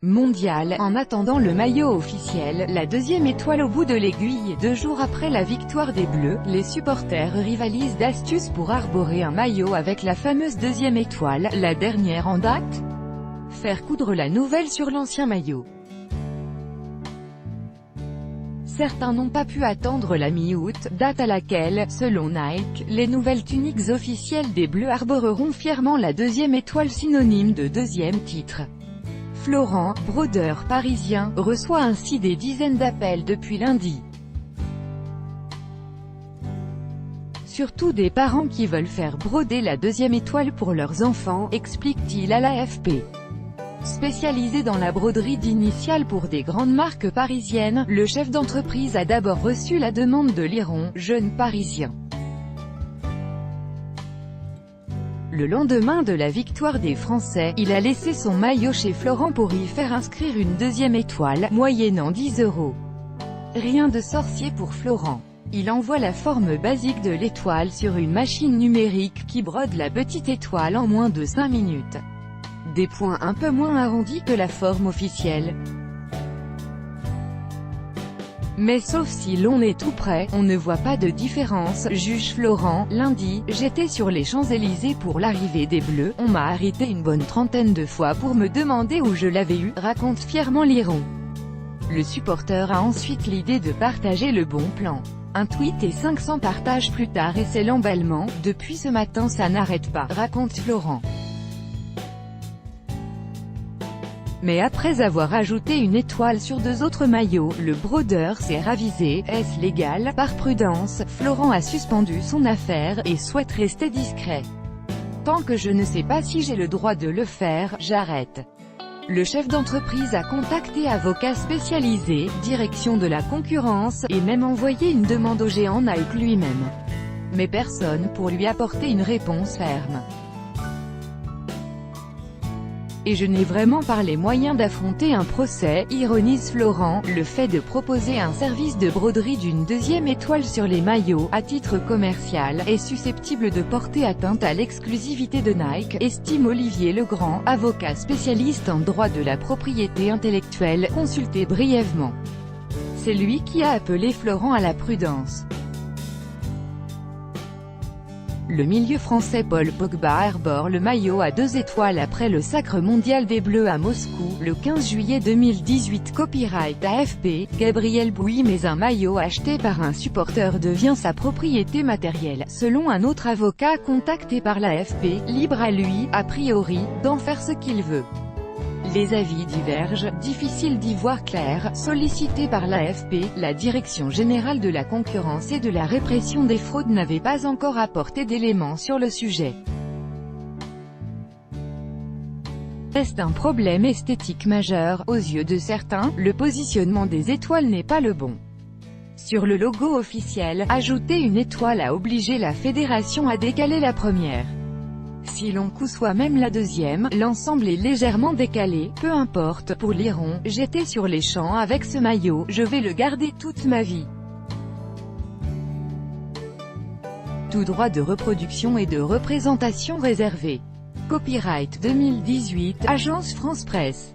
mondial. En attendant le maillot officiel, la deuxième étoile au bout de l'aiguille. 2 jours après la victoire des Bleus, les supporters rivalisent d'astuces pour arborer un maillot avec la fameuse deuxième étoile, la dernière en date. Faire coudre la nouvelle sur l'ancien maillot. Certains n'ont pas pu attendre la mi-août, date à laquelle, selon Nike, les nouvelles tuniques officielles des Bleus arboreront fièrement la deuxième étoile synonyme de deuxième titre. Florent, brodeur parisien, reçoit ainsi des dizaines d'appels depuis lundi. Surtout des parents qui veulent faire broder la deuxième étoile pour leurs enfants, explique-t-il à l'AFP. Spécialisé dans la broderie d'initiales pour des grandes marques parisiennes, le chef d'entreprise a d'abord reçu la demande de Liron, jeune parisien. Le lendemain de la victoire des Français, il a laissé son maillot chez Florent pour y faire inscrire une deuxième étoile, moyennant 10 €. Rien de sorcier pour Florent. Il envoie la forme basique de l'étoile sur une machine numérique qui brode la petite étoile en moins de 5 minutes. Des points un peu moins arrondis que la forme officielle. Mais sauf si l'on est tout près, on ne voit pas de différence, juge Florent. Lundi, j'étais sur les Champs-Élysées pour l'arrivée des Bleus, on m'a arrêté une bonne trentaine de fois pour me demander où je l'avais eu, raconte fièrement Liron. Le supporter a ensuite l'idée de partager le bon plan. Un tweet et 500 partages plus tard et c'est l'emballement. Depuis ce matin ça n'arrête pas, raconte Florent. Mais après avoir ajouté une étoile sur 2 autres maillots, le brodeur s'est ravisé. Est-ce légal? Par prudence, Florent a suspendu son affaire, et souhaite rester discret. Tant que je ne sais pas si j'ai le droit de le faire, j'arrête. Le chef d'entreprise a contacté avocat spécialisé, direction de la concurrence, et même envoyé une demande au géant Nike lui-même. Mais personne pour lui apporter une réponse ferme. Et je n'ai vraiment pas les moyens d'affronter un procès, ironise Florent. Le fait de proposer un service de broderie d'une deuxième étoile sur les maillots, à titre commercial, est susceptible de porter atteinte à l'exclusivité de Nike, estime Olivier Legrand, avocat spécialiste en droit de la propriété intellectuelle, consulté brièvement. C'est lui qui a appelé Florent à la prudence. Le milieu français Paul Pogba arbore le maillot à 2 étoiles après le sacre mondial des Bleus à Moscou, le 15 juillet 2018. Copyright AFP, Gabriel Bouy. Mais un maillot acheté par un supporter devient sa propriété matérielle, selon un autre avocat contacté par l'AFP, libre à lui, a priori, d'en faire ce qu'il veut. Les avis divergent, difficile d'y voir clair. Sollicité par l'AFP, la Direction générale de la concurrence et de la répression des fraudes n'avait pas encore apporté d'éléments sur le sujet. Reste un problème esthétique majeur. Aux yeux de certains, le positionnement des étoiles n'est pas le bon. Sur le logo officiel, ajouter une étoile a obligé la fédération à décaler la première. Si l'on conçoit même la deuxième, l'ensemble est légèrement décalé, peu importe. Pour Liron, j'étais sur les champs avec ce maillot, je vais le garder toute ma vie. Tout droit de reproduction et de représentation réservé. Copyright 2018, Agence France Presse.